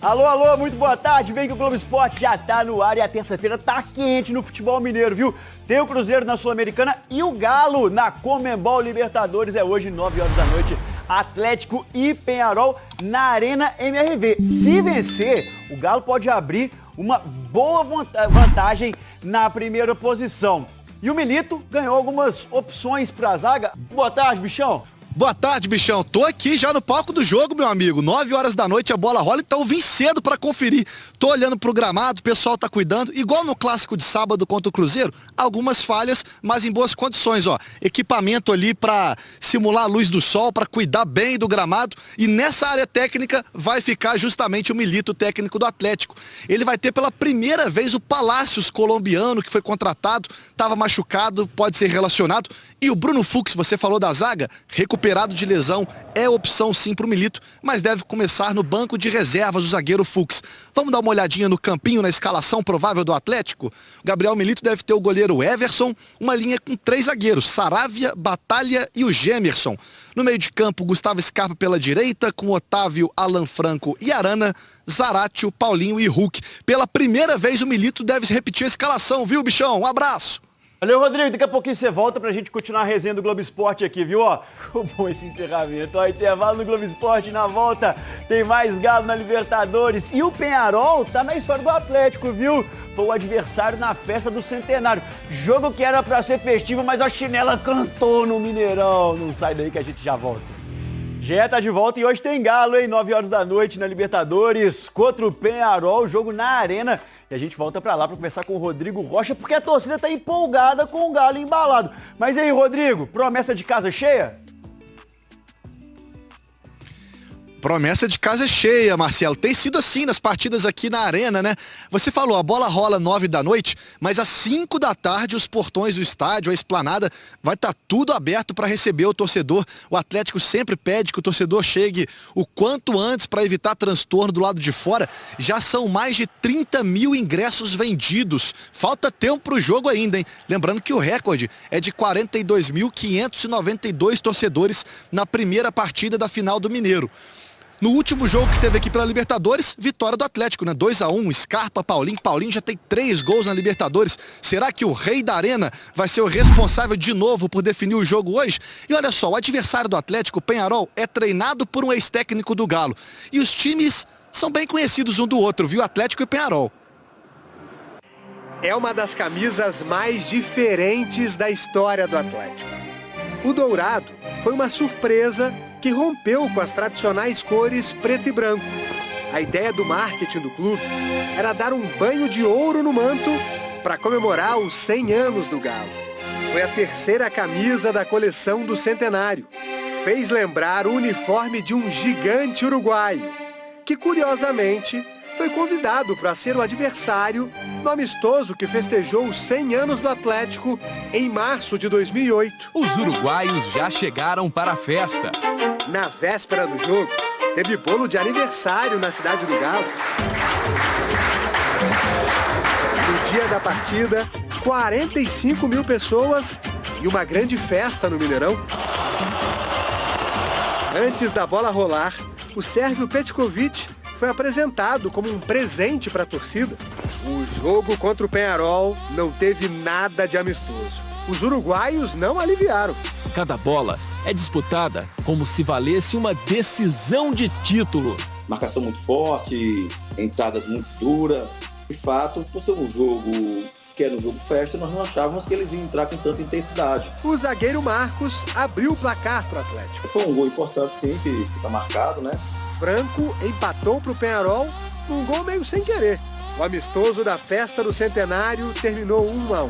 Alô, alô, muito boa tarde. Vem que o Globo Esporte já tá no ar e a terça-feira tá quente no futebol mineiro, viu? Tem o Cruzeiro na Sul-Americana e o Galo na Conmebol Libertadores. É hoje, 9 horas da noite. Atlético e Peñarol na Arena MRV. Se vencer, o Galo pode abrir uma boa vantagem na primeira posição. E o Milito ganhou algumas opções pra zaga. Boa tarde, bichão. Boa tarde, bichão. Tô aqui já no palco do jogo, meu amigo. 9 horas da noite a bola rola, então vim cedo pra conferir. Tô olhando pro gramado, o pessoal tá cuidando. Igual no clássico de sábado contra o Cruzeiro, algumas falhas, mas em boas condições, ó. Equipamento ali pra simular a luz do sol, pra cuidar bem do gramado. E nessa área técnica vai ficar justamente o Milito, técnico do Atlético. Ele vai ter pela primeira vez o Palácios colombiano, que foi contratado, tava machucado, pode ser relacionado. E o Bruno Fux, você falou da zaga, recuperado de lesão, é opção sim para o Milito, mas deve começar no banco de reservas o zagueiro Fux. Vamos dar uma olhadinha no campinho, na escalação provável do Atlético? O Gabriel Milito deve ter o goleiro Everson, uma linha com 3 zagueiros, Saravia, Batalha e o Gemerson. No meio de campo, Gustavo Scarpa pela direita, com Otávio, Alan Franco e Arana, Zaratio, Paulinho e Hulk. Pela primeira vez o Milito deve repetir a escalação, viu, bichão? Um abraço! Valeu, Rodrigo. Daqui a pouquinho você volta pra gente continuar a resenha do Globo Esporte aqui, viu? Ó, ficou bom esse encerramento. Ó, intervalo no Globo Esporte, na volta tem mais Galo na Libertadores. E o Peñarol tá na história do Atlético, viu? Foi o adversário na festa do Centenário. Jogo que era pra ser festivo, mas a chinela cantou no Mineirão. Não sai daí que a gente já volta. Já tá de volta e hoje tem Galo, hein? 9 horas da noite na Libertadores contra o Peñarol, jogo na Arena. E a gente volta pra lá pra conversar com o Rodrigo Rocha, porque a torcida tá empolgada com o Galo embalado. Mas e aí, Rodrigo, promessa de casa cheia? Promessa de casa cheia, Marcelo. Tem sido assim nas partidas aqui na Arena, né? Você falou, a bola rola 9 da noite, mas às 5 da tarde os portões do estádio, a esplanada, vai estar tudo aberto para receber o torcedor. O Atlético sempre pede que o torcedor chegue o quanto antes para evitar transtorno do lado de fora. Já são mais de 30 mil ingressos vendidos. Falta tempo para o jogo ainda, hein? Lembrando que o recorde é de 42.592 torcedores na primeira partida da final do Mineiro. No último jogo que teve aqui pela Libertadores, vitória do Atlético, né? 2-1, Scarpa, Paulinho. Paulinho já tem 3 gols na Libertadores. Será que o rei da Arena vai ser o responsável de novo por definir o jogo hoje? E olha só, o adversário do Atlético, o Peñarol, é treinado por um ex-técnico do Galo. E os times são bem conhecidos um do outro, viu? Atlético e Peñarol. É uma das camisas mais diferentes da história do Atlético. O dourado foi uma surpresa que rompeu com as tradicionais cores preto e branco. A ideia do marketing do clube era dar um banho de ouro no manto para comemorar os 100 anos do Galo. Foi a terceira camisa da coleção do centenário. Fez lembrar o uniforme de um gigante uruguaio, que curiosamente foi convidado para ser o adversário no amistoso que festejou os 100 anos do Atlético em março de 2008. Os uruguaios já chegaram para a festa. Na véspera do jogo, teve bolo de aniversário na cidade do Galo. No dia da partida, 45 mil pessoas e uma grande festa no Mineirão. Antes da bola rolar, o Sérvio Petkovic foi apresentado como um presente para a torcida. O jogo contra o Peñarol não teve nada de amistoso. Os uruguaios não aliviaram. Cada bola é disputada como se valesse uma decisão de título. Marcação muito forte, entradas muito duras. De fato, por ser um jogo que era um jogo festa, nós não achávamos que eles iam entrar com tanta intensidade. O zagueiro Marcos abriu o placar para o Atlético. Foi um gol importante, sim, que está marcado, né? Franco empatou para o Peñarol num gol meio sem querer. O amistoso da festa do centenário terminou 1-1.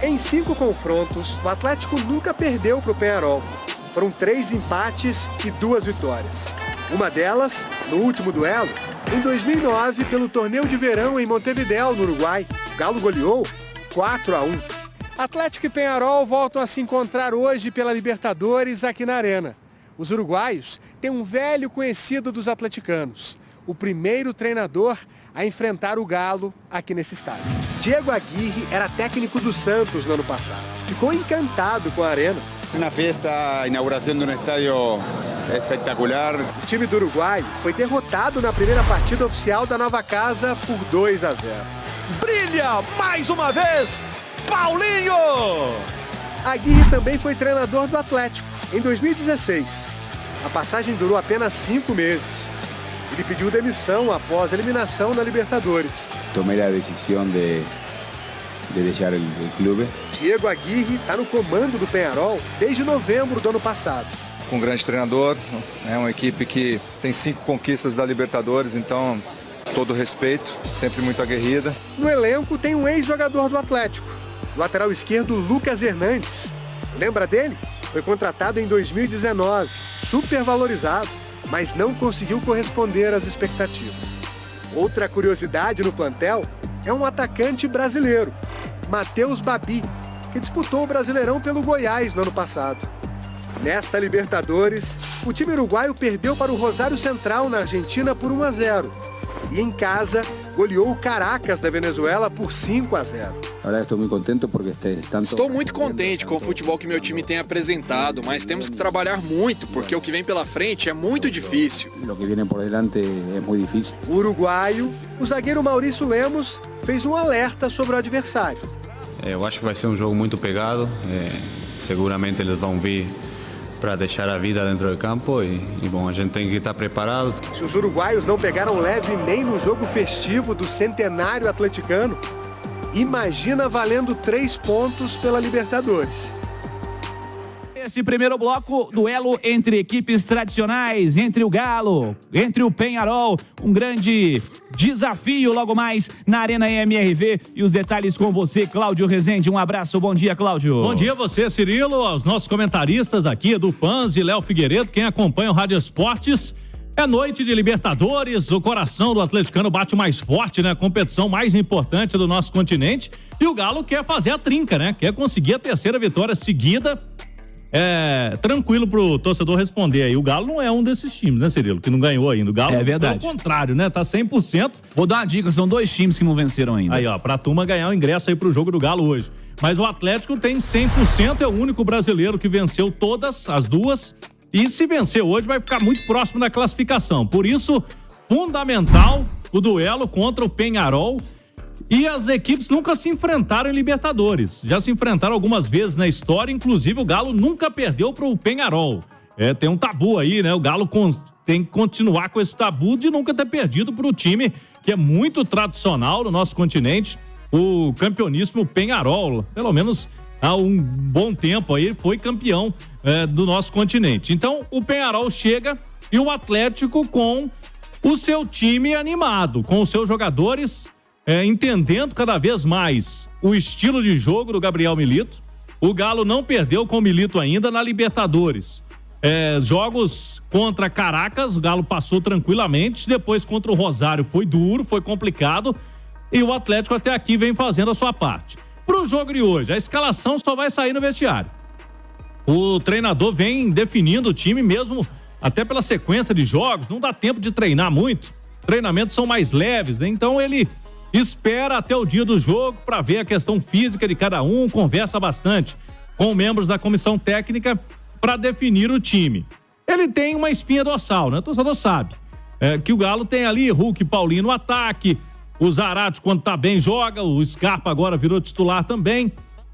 Em 5 confrontos, o Atlético nunca perdeu para o Peñarol. Foram 3 empates e 2 vitórias. Uma delas, no último duelo, em 2009, pelo torneio de verão em Montevidéu, no Uruguai. O Galo goleou 4-1. Atlético e Peñarol voltam a se encontrar hoje pela Libertadores aqui na Arena. Os uruguaios têm um velho conhecido dos atleticanos, o primeiro treinador a enfrentar o Galo aqui nesse estádio. Diego Aguirre era técnico do Santos no ano passado. Ficou encantado com a Arena. Una fiesta, inauguración de un estadio espetacular. O time do Uruguai foi derrotado na primeira partida oficial da nova casa por 2-0. Brilha mais uma vez, Paulinho! Aguirre também foi treinador do Atlético em 2016. A passagem durou apenas 5 meses. Ele pediu demissão após a eliminação na Libertadores. Tomei a decisão de deixar o clube. Diego Aguirre está no comando do Peñarol desde novembro do ano passado. Um grande treinador, é uma equipe que tem 5 conquistas da Libertadores, então todo respeito, sempre muito aguerrida. No elenco tem um ex-jogador do Atlético, o lateral esquerdo Lucas Hernandes. Lembra dele? Foi contratado em 2019, super valorizado, mas não conseguiu corresponder às expectativas. Outra curiosidade no plantel é um atacante brasileiro, Matheus Babi, que disputou o Brasileirão pelo Goiás no ano passado. Nesta Libertadores, o time uruguaio perdeu para o Rosário Central na Argentina por 1-0. E em casa, goleou o Caracas da Venezuela por 5-0. Estou muito contente com o futebol que meu time tem apresentado, mas temos que trabalhar muito, porque o que vem pela frente é muito difícil. O uruguaio, o zagueiro Maurício Lemos, fez um alerta sobre o adversário. Eu acho que vai ser um jogo muito pegado. Seguramente eles vão vir para deixar a vida dentro do campo e bom, a gente tem que estar preparado. Se os uruguaios não pegaram leve nem no jogo festivo do Centenário Atleticano, imagina valendo 3 pontos pela Libertadores. Esse primeiro bloco, duelo entre equipes tradicionais, entre o Galo, entre o Peñarol, um grande desafio logo mais na Arena MRV. E os detalhes com você, Cláudio Rezende. Um abraço, bom dia, Cláudio. Bom dia a você, Cirilo, aos nossos comentaristas aqui, Edu Panzi e Léo Figueiredo, quem acompanha o Rádio Esportes. É noite de Libertadores, o coração do atleticano bate mais forte, né? A competição mais importante do nosso continente. E o Galo quer fazer a trinca, né? Quer conseguir a 3ª vitória seguida. Tranquilo pro torcedor responder aí. O Galo não é um desses times, né, Cirilo? Que não ganhou ainda. O Galo, é verdade. Pelo contrário, né? Tá 100%. Vou dar uma dica, são 2 times que não venceram ainda. Aí, ó, pra turma ganhar o ingresso aí pro jogo do Galo hoje. Mas o Atlético tem 100%, é o único brasileiro que venceu todas as duas. E se vencer hoje, vai ficar muito próximo da classificação. Por isso, fundamental o duelo contra o Peñarol. E as equipes nunca se enfrentaram em Libertadores. Já se enfrentaram algumas vezes na história, inclusive o Galo nunca perdeu para o Peñarol. Tem um tabu aí, né? O Galo tem que continuar com esse tabu de nunca ter perdido para o time que é muito tradicional no nosso continente, o campeoníssimo Peñarol. Pelo menos há um bom tempo aí foi campeão do nosso continente. Então o Peñarol chega e o Atlético com o seu time animado, com os seus jogadores entendendo cada vez mais o estilo de jogo do Gabriel Milito. O Galo não perdeu com o Milito ainda na Libertadores. Jogos contra Caracas, o Galo passou tranquilamente. Depois contra o Rosário foi duro, foi complicado. E o Atlético até aqui vem fazendo a sua parte. Pro jogo de hoje, a escalação só vai sair no vestiário. O treinador vem definindo o time mesmo, até pela sequência de jogos. Não dá tempo de treinar muito. Treinamentos são mais leves, né? Então ele espera até o dia do jogo para ver a questão física de cada um, conversa bastante com membros da comissão técnica para definir o time. Ele tem uma espinha dorsal, né? O torcedor sabe que o Galo tem ali Hulk e Paulinho no ataque, o Zarate quando tá bem joga, o Scarpa agora virou titular também.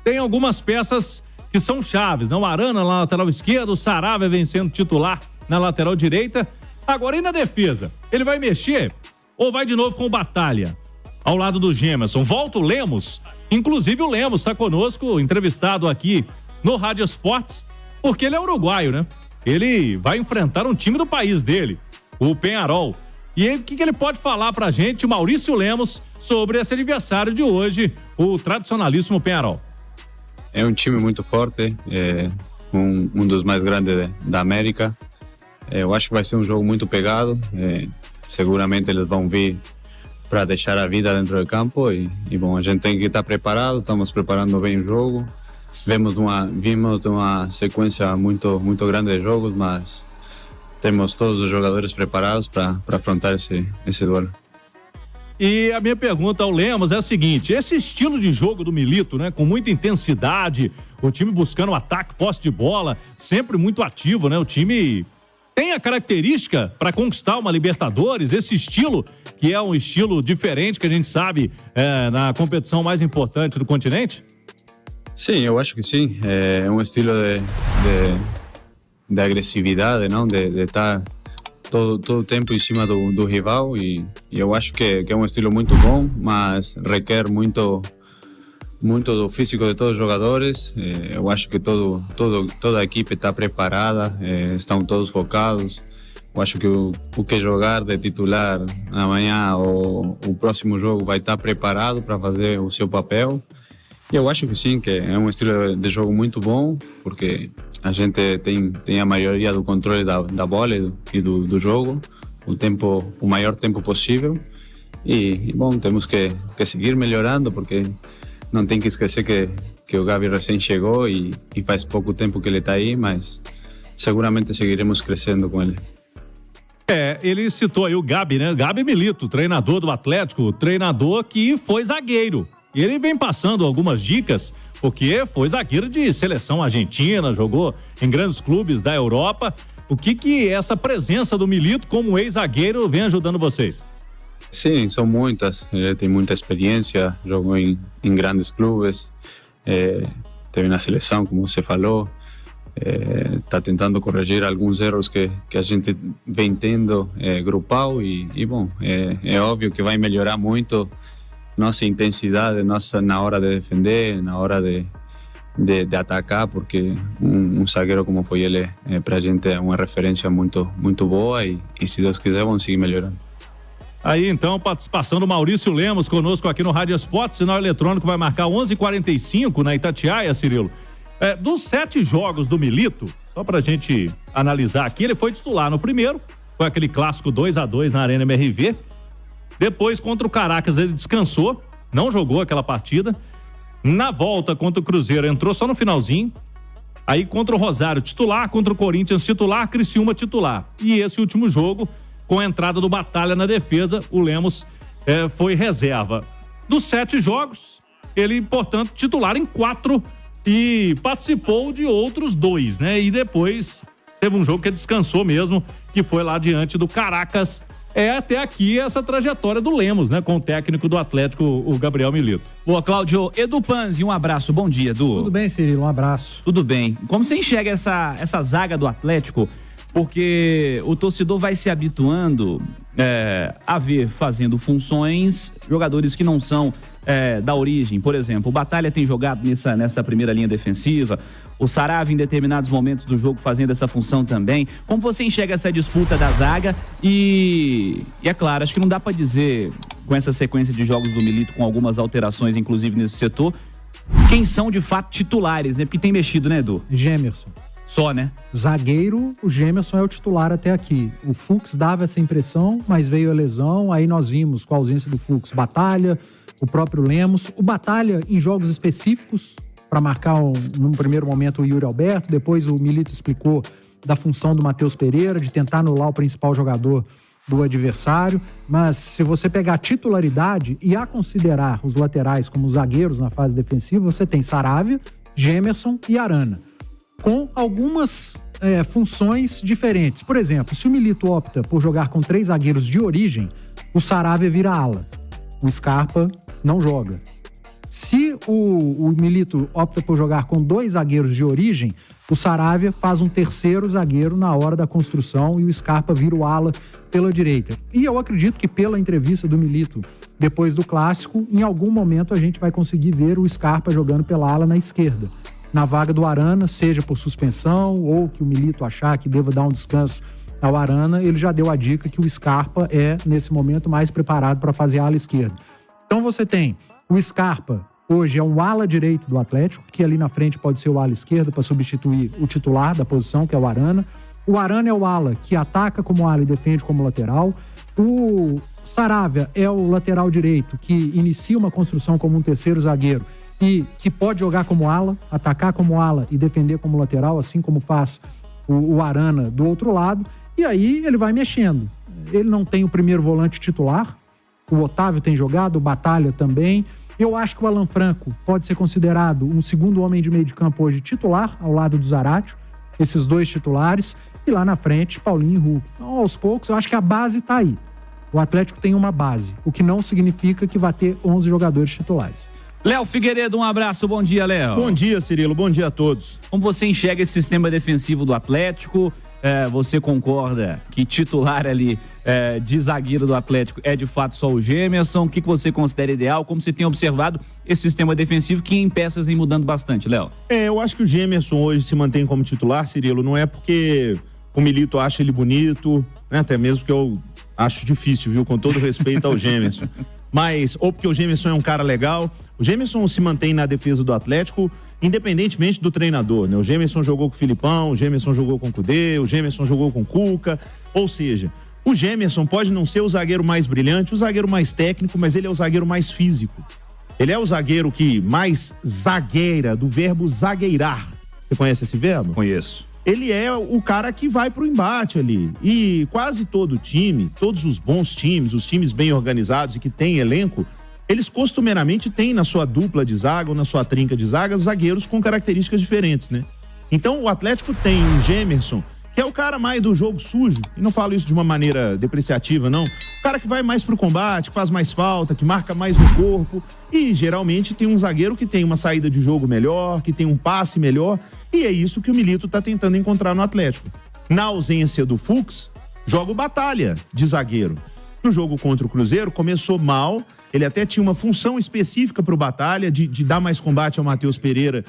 Tem algumas peças que são chaves, né? O Arana na lateral esquerda, o Saravia vem sendo titular na lateral direita. Agora, e na defesa? Ele vai mexer ou vai de novo com o Batalha? Ao lado do Gemerson, volta o Lemos, inclusive o Lemos está conosco, entrevistado aqui no Rádio Esportes, porque ele é uruguaio, né? Ele vai enfrentar um time do país dele, o Peñarol. E o que ele pode falar pra gente, Maurício Lemos, sobre esse adversário de hoje, o tradicionalíssimo Peñarol? É um time muito forte, um dos mais grandes da América. Eu acho que vai ser um jogo muito pegado, seguramente eles vão vir para deixar a vida dentro do campo e bom, a gente tem que estar preparado, estamos preparando bem o jogo. Vimos uma sequência muito grande de jogos, mas temos todos os jogadores preparados para afrontar esse duelo. E a minha pergunta ao Lemos é a seguinte: esse estilo de jogo do Milito, né, com muita intensidade, o time buscando ataque, posse de bola, sempre muito ativo, né? O time tem a característica para conquistar uma Libertadores, esse estilo, que é um estilo diferente que a gente sabe na competição mais importante do continente? Sim, eu acho que sim. É um estilo de agressividade, não? De estar todo o tempo em cima do rival e eu acho que é um estilo muito bom, mas requer muito do físico de todos os jogadores. Eu acho que toda a equipe está preparada, estão todos focados. Eu acho que o que jogar de titular amanhã ou o próximo jogo vai estar preparado para fazer o seu papel. E eu acho que sim, que é um estilo de jogo muito bom, porque a gente tem a maioria do controle da bola e do jogo, o maior tempo possível. E bom, temos que seguir melhorando, porque não tem que esquecer que o Gabi recém chegou e faz pouco tempo que ele está aí, mas seguramente seguiremos crescendo com ele. Ele citou aí o Gabi, né? Gabi Milito, treinador do Atlético, treinador que foi zagueiro. E ele vem passando algumas dicas, porque foi zagueiro de seleção argentina, jogou em grandes clubes da Europa. O que essa presença do Milito como ex-zagueiro vem ajudando vocês? Sim, são muitas. Ele tem muita experiência, jogou em grandes clubes, teve na seleção, como você falou. Está tentando corrigir alguns erros que a gente vem tendo grupal e bom, é óbvio que vai melhorar muito nossa intensidade na hora de defender, na hora de atacar, porque um zagueiro como foi ele, para a gente é uma referência muito, muito boa e se Deus quiser vamos seguir melhorando. Aí então, participação do Maurício Lemos conosco aqui no Rádio Esporte, sinal eletrônico vai marcar 11h45 na Itatiaia, Cirilo. Dos 7 jogos do Milito, só pra gente analisar aqui, ele foi titular no primeiro, foi aquele clássico 2-2 na Arena MRV. Depois, contra o Caracas, ele descansou, não jogou aquela partida. Na volta contra o Cruzeiro, entrou só no finalzinho. Aí contra o Rosário, titular, contra o Corinthians, titular, Criciúma, titular. E esse último jogo, com a entrada do Batalha na defesa, o Lemos foi reserva. Dos 7 jogos, ele, portanto, titular em 4 e participou de outros 2, né? E depois teve um jogo que descansou mesmo, que foi lá diante do Caracas. Até aqui essa trajetória do Lemos, né? Com o técnico do Atlético, o Gabriel Milito. Boa, Cláudio. Edu Panzi, um abraço. Bom dia, Edu. Tudo bem, Cirilo? Um abraço. Tudo bem. Como você enxerga essa zaga do Atlético? Porque o torcedor vai se habituando a ver fazendo funções jogadores que não são da origem. Por exemplo, o Batalha tem jogado nessa primeira linha defensiva, o Saravia em determinados momentos do jogo fazendo essa função também. Como você enxerga essa disputa da zaga? E é claro, acho que não dá pra dizer, com essa sequência de jogos do Milito, com algumas alterações inclusive nesse setor, quem são de fato titulares, né? Porque tem mexido, né, Edu? Gemerson. Só, né? Zagueiro, o Gemerson é o titular até aqui. O Fux dava essa impressão, mas veio a lesão, aí nós vimos com a ausência do Fux, Batalha, o próprio Lemos. O Batalha em jogos específicos, para marcar num primeiro momento o Yuri Alberto, depois o Milito explicou da função do Matheus Pereira, de tentar anular o principal jogador do adversário, mas se você pegar a titularidade e a considerar os laterais como zagueiros na fase defensiva, você tem Saravia, Gemerson e Arana, com algumas funções diferentes. Por exemplo, se o Milito opta por jogar com 3 zagueiros de origem, o Saravia vira ala, o Scarpa não joga. Se o Milito opta por jogar com 2 zagueiros de origem, o Saravia faz um terceiro zagueiro na hora da construção e o Scarpa vira o ala pela direita. E eu acredito que pela entrevista do Milito, depois do clássico, em algum momento a gente vai conseguir ver o Scarpa jogando pela ala na esquerda, na vaga do Arana, seja por suspensão ou que o Milito achar que deva dar um descanso ao Arana. Ele já deu a dica que o Scarpa é, nesse momento, mais preparado para fazer a ala esquerda. Então você tem o Scarpa, hoje é um ala direito do Atlético, que ali na frente pode ser o ala esquerdo para substituir o titular da posição, que é o Arana. O Arana é o ala que ataca como ala e defende como lateral. O Saravia é o lateral direito que inicia uma construção como um terceiro zagueiro e que pode jogar como ala, atacar como ala e defender como lateral, assim como faz o Arana do outro lado. E aí ele vai mexendo. Ele não tem o primeiro volante titular, o Otávio tem jogado, o Batalha também. Eu acho que o Alan Franco pode ser considerado um segundo homem de meio de campo hoje titular, ao lado do Zaratio. esses dois titulares, e lá na frente, Paulinho e Hulk. Então, aos poucos, eu acho que a base tá aí. O Atlético tem uma base, o que não significa que vai ter 11 jogadores titulares. Léo Figueiredo, um abraço, bom dia, Léo. Bom dia, Cirilo, bom dia a todos. Como você enxerga esse sistema defensivo do Atlético? Você concorda que titular ali de zagueiro do Atlético é de fato só o Gemerson? O que você considera ideal? Como você tem observado esse sistema defensivo que em peças vem mudando bastante, Léo? Eu acho que o Gemerson hoje se mantém como titular, Cirilo, não é porque o Milito acha ele bonito, né? Até mesmo que eu acho difícil, viu? Com todo respeito ao Gemerson. Mas, ou porque o Gemerson é um cara legal. O Gemerson se mantém na defesa do Atlético, independentemente do treinador, né? O Gemerson jogou com o Filipão, o Gemerson jogou com o Cudê, o Gemerson jogou com o Cuca. Ou seja, o Gemerson pode não ser o zagueiro mais brilhante, o zagueiro mais técnico, mas ele é o zagueiro mais físico. Ele é o zagueiro que mais zagueira, do verbo zagueirar. Você conhece esse verbo? Conheço. Ele é o cara que vai pro embate ali. E quase todo time, todos os bons times, os times bem organizados e que têm elenco, eles costumeiramente têm na sua dupla de zaga ou na sua trinca de zaga zagueiros com características diferentes, né? Então o Atlético tem um Gemerson, que é o cara mais do jogo sujo, e não falo isso de uma maneira depreciativa, não. O cara que vai mais pro combate, que faz mais falta, que marca mais no corpo, e geralmente tem um zagueiro que tem uma saída de jogo melhor, que tem um passe melhor, e é isso que o Milito tá tentando encontrar no Atlético. Na ausência do Fux, joga o Batalha de zagueiro. No jogo contra o Cruzeiro, começou mal. Ele até tinha uma função específica para o Batalha, de dar mais combate ao Matheus Pereira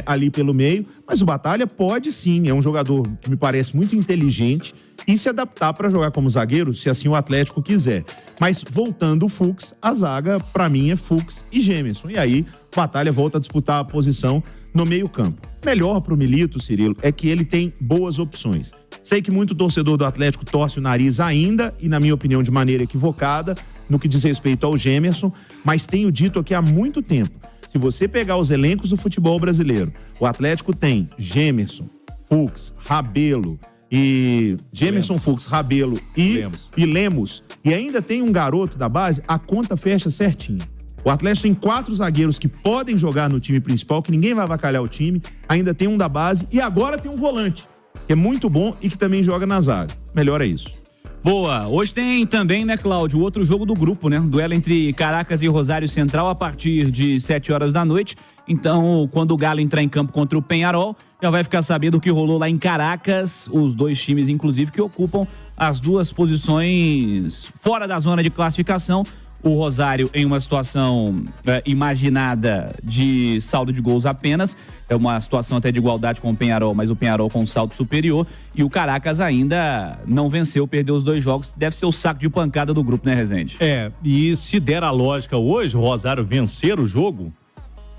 ali pelo meio. Mas o Batalha pode sim, é um jogador que me parece muito inteligente e se adaptar para jogar como zagueiro, se assim o Atlético quiser. Mas voltando o Fux, a zaga, para mim, é Fux e Gemerson. E aí, o Batalha volta a disputar a posição no meio-campo. Melhor para o Milito, Cirilo, é que ele tem boas opções. Sei que muito torcedor do Atlético torce o nariz ainda, e na minha opinião de maneira equivocada, no que diz respeito ao Gemerson, mas tenho dito aqui há muito tempo, se você pegar os elencos do futebol brasileiro, o Atlético tem Gemerson, Fux, Rabelo e... Gemerson, Fux, Rabelo e Lemos, e ainda tem um garoto da base, a conta fecha certinho. O Atlético tem 4 zagueiros que podem jogar no time principal, que ninguém vai avacalhar o time, ainda tem um da base e agora tem um volante, que é muito bom e que também joga na zaga. Melhor é isso. Boa, hoje tem também, né, Cláudio, outro jogo do grupo, né? Duelo entre Caracas e Rosário Central a partir de 7 horas da noite. Então, quando o Galo entrar em campo contra o Peñarol, já vai ficar sabendo o que rolou lá em Caracas. Os dois times, inclusive, que ocupam as duas posições fora da zona de classificação. O Rosário em uma situação imaginada de saldo de gols apenas, é uma situação até de igualdade com o Peñarol, mas o Peñarol com um saldo superior, e o Caracas ainda não venceu, perdeu os 2 jogos, deve ser o saco de pancada do grupo, né, Rezende? E se der a lógica hoje, o Rosário vencer o jogo,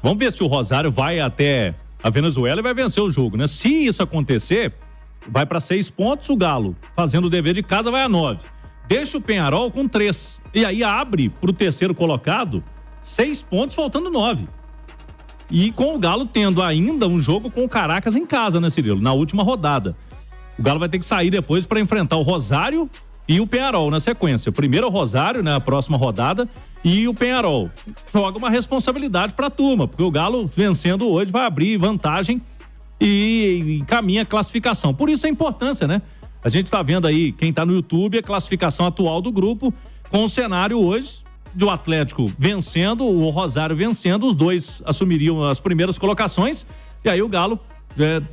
vamos ver se o Rosário vai até a Venezuela e vai vencer o jogo, né? Se isso acontecer, vai para 6 pontos, o Galo, fazendo o dever de casa, vai a 9. Deixa o Peñarol com 3. E aí abre pro terceiro colocado 6 pontos, faltando 9. E com o Galo tendo ainda um jogo com o Caracas em casa, né, Cirilo? Na última rodada. O Galo vai ter que sair depois para enfrentar o Rosário e o Peñarol na sequência. Primeiro o Rosário, na próxima rodada, e o Peñarol. Joga uma responsabilidade pra turma, porque o Galo vencendo hoje vai abrir vantagem e encaminha a classificação. Por isso a importância, né? A gente tá vendo aí, quem tá no YouTube, a classificação atual do grupo, com o cenário hoje do Atlético vencendo, o Rosário vencendo, os dois assumiriam as primeiras colocações, e aí o Galo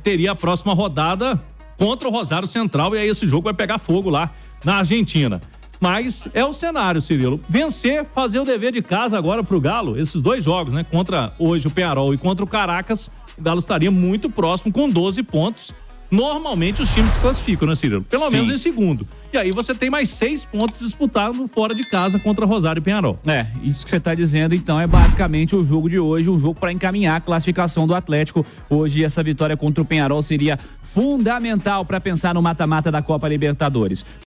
teria a próxima rodada contra o Rosário Central, e aí esse jogo vai pegar fogo lá na Argentina. Mas é o cenário, Cirilo. Vencer, fazer o dever de casa agora pro Galo, esses 2 jogos, né? Contra hoje o Peñarol e contra o Caracas, o Galo estaria muito próximo com 12 pontos. Normalmente os times se classificam, né, Cirilo? Pelo menos em segundo. E aí você tem mais 6 pontos disputados fora de casa contra Rosário e Peñarol. Isso que você tá dizendo, então, é basicamente o jogo de hoje, um jogo para encaminhar a classificação do Atlético. Hoje, essa vitória contra o Peñarol seria fundamental para pensar no mata-mata da Copa Libertadores.